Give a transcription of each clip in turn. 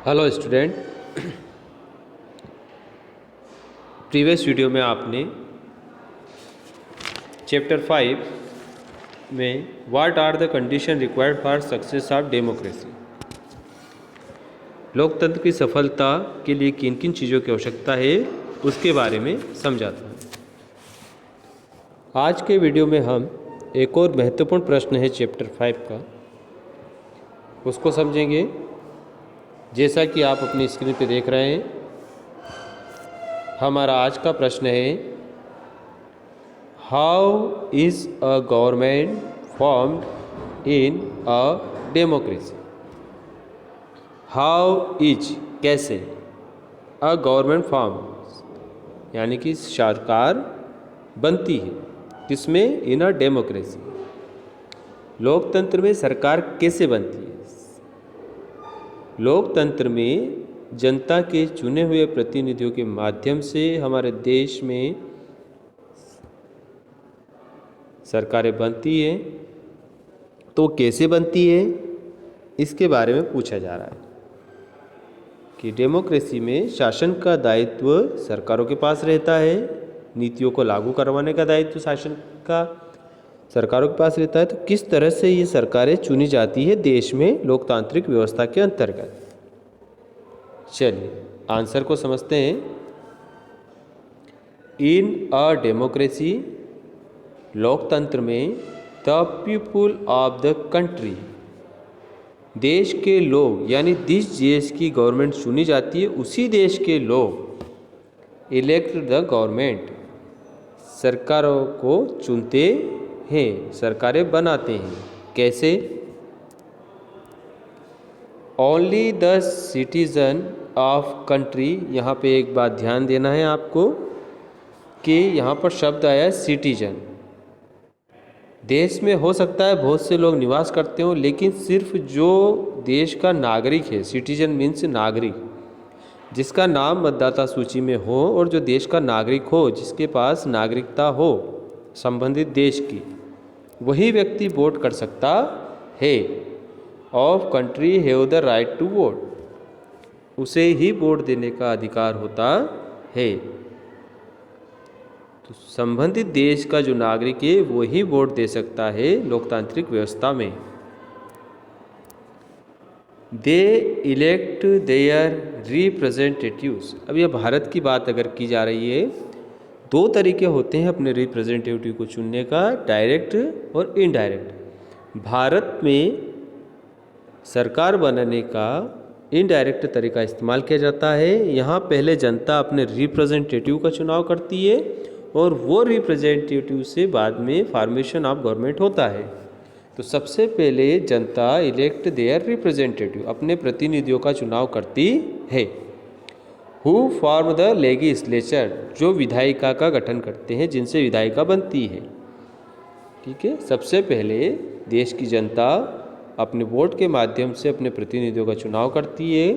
Hello student. Previous video में आपने chapter 5 में what are the condition required for success of democracy, लोकतंत्र की सफलता के लिए किन किन चीज़ों की आवश्यकता है उसके बारे में समझा था। आज के वीडियो में हम एक और महत्वपूर्ण प्रश्न है चैप्टर 5 का, उसको समझेंगे। जैसा कि आप अपनी स्क्रीन पे देख रहे हैं, हमारा आज का प्रश्न है how is a government formed in a democracy. How is कैसे, अ गवर्नमेंट फॉर्म यानी कि सरकार बनती है, किसमें? इन अ डेमोक्रेसी, लोकतंत्र में सरकार कैसे बनती है। लोकतंत्र में जनता के चुने हुए प्रतिनिधियों के माध्यम से हमारे देश में सरकारें बनती है, तो कैसे बनती है इसके बारे में पूछा जा रहा है कि डेमोक्रेसी में शासन का दायित्व सरकारों के पास रहता है, नीतियों को लागू करवाने का दायित्व शासन का सरकारों के पास रहता है। तो किस तरह से ये सरकारें चुनी जाती है देश में लोकतांत्रिक व्यवस्था के अंतर्गत। चलिए आंसर को समझते हैं। इन अ डेमोक्रेसी, लोकतंत्र में, the people of the country, देश के लोग यानी जिस देश की गवर्नमेंट चुनी जाती है उसी देश के लोग इलेक्ट द गवर्नमेंट, सरकारों को चुनते हैं, सरकारें बनाते हैं। कैसे? Only the citizen of country, यहाँ पे एक बात ध्यान देना है आपको कि यहाँ पर शब्द आया है सिटीजन। देश में हो सकता है बहुत से लोग निवास करते हो, लेकिन सिर्फ जो देश का नागरिक है, सिटीजन मीन्स नागरिक, जिसका नाम मतदाता सूची में हो और जो देश का नागरिक हो, जिसके पास नागरिकता हो संबंधित देश की, वही व्यक्ति वोट कर सकता है। Of country have the right to vote, उसे ही वोट देने का अधिकार होता है। तो संबंधित देश का जो नागरिक है वही वोट दे सकता है लोकतांत्रिक व्यवस्था में। दे इलेक्ट देयर रिप्रेजेंटेटिव्स। अब यह भारत की बात अगर की जा रही है, दो तरीके होते हैं अपने रिप्रेजेंटेटिव को चुनने का, डायरेक्ट और इनडायरेक्ट। भारत में सरकार बनाने का इनडायरेक्ट तरीका इस्तेमाल किया जाता है। यहाँ पहले जनता अपने रिप्रेजेंटेटिव का चुनाव करती है और वो रिप्रेजेंटेटिव से बाद में फॉर्मेशन ऑफ गवर्नमेंट होता है। तो सबसे पहले जनता इलेक्ट देयर रिप्रेजेंटेटिव, अपने प्रतिनिधियों का चुनाव करती है। हु फॉर्म द लेगिस्लेचर, जो विधायिका का गठन करते हैं, जिनसे विधायिका बनती है। ठीक है, सबसे पहले देश की जनता अपने वोट के माध्यम से अपने प्रतिनिधियों का चुनाव करती है।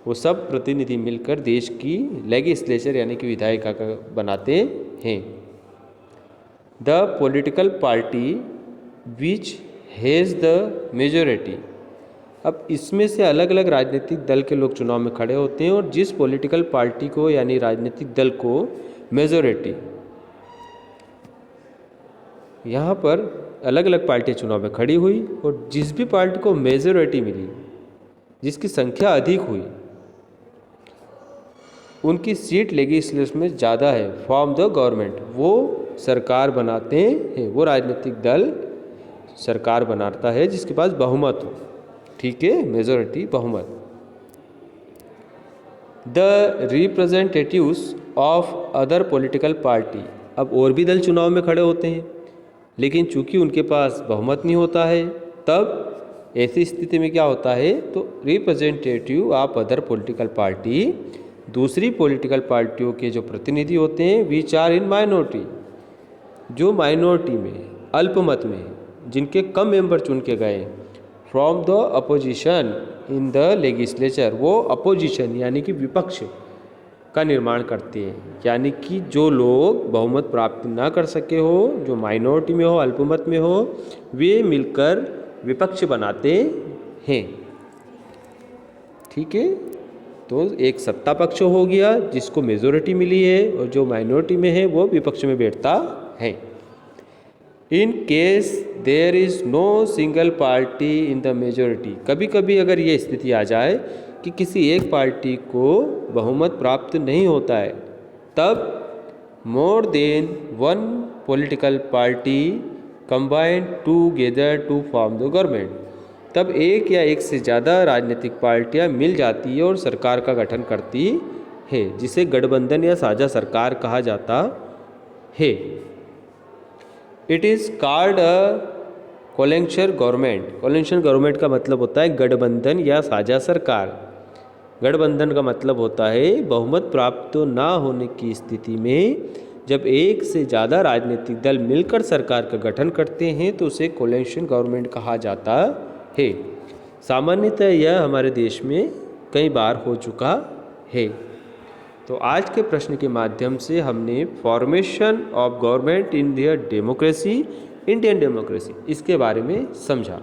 वो सब प्रतिनिधि मिलकर देश की लेगिस्लेचर यानी कि विधायिका का बनाते हैं। The political party which has the majority. अब इसमें से अलग अलग राजनीतिक दल के लोग चुनाव में खड़े होते हैं और जिस पॉलिटिकल पार्टी को यानी राजनीतिक दल को मेजोरिटी, यहाँ पर अलग अलग पार्टियाँ चुनाव में खड़ी हुई और जिस भी पार्टी को मेजोरिटी मिली, जिसकी संख्या अधिक हुई, उनकी सीट लेगिस्लेचर में ज़्यादा है, फॉर्म द गवर्नमेंट, वो सरकार बनाते हैं। वो राजनीतिक दल सरकार बनाता है जिसके पास बहुमत हो। ठीक है, मेजोरिटी, बहुमत। The representatives of other political party. अब और भी दल चुनाव में खड़े होते हैं, लेकिन चूंकि उनके पास बहुमत नहीं होता है, तब ऐसी स्थिति में क्या होता है, तो representative of other political party, दूसरी पॉलिटिकल पार्टियों के जो प्रतिनिधि होते हैं, विच आर इन माइनॉरिटी, जो माइनॉरिटी में, अल्पमत में, जिनके कम मेंबर चुन के गए, from the opposition in the legislature, वो अपोजिशन यानी कि विपक्ष का निर्माण करते हैं। यानी कि जो लोग बहुमत प्राप्त ना कर सके हो, जो माइनॉरिटी में हो, अल्पमत में हो, वे मिलकर विपक्ष बनाते हैं। ठीक है। तो एक सत्ता पक्ष हो गया जिसको मेजोरिटी मिली है और जो माइनॉरिटी में है वो विपक्ष में बैठता है। In case there is no single party in the majority, कभी कभी अगर ये स्थिति आ जाए कि किसी एक पार्टी को बहुमत प्राप्त नहीं होता है, तब more than one political party combined together to form the government, तब एक या एक से ज़्यादा राजनीतिक पार्टियां मिल जाती है और सरकार का गठन करती है, जिसे गठबंधन या साझा सरकार कहा जाता है। It is called a coalition government. Coalition government का मतलब होता है गठबंधन या साझा सरकार। गठबंधन का मतलब होता है बहुमत प्राप्त ना होने की स्थिति में जब एक से ज़्यादा राजनीतिक दल मिलकर सरकार का गठन करते हैं तो उसे कोलिशन गवर्नमेंट कहा जाता है। सामान्यतः यह हमारे देश में कई बार हो चुका है। तो आज के प्रश्न के माध्यम से हमने formation of government in the democracy, Indian democracy, इसके बारे में समझा।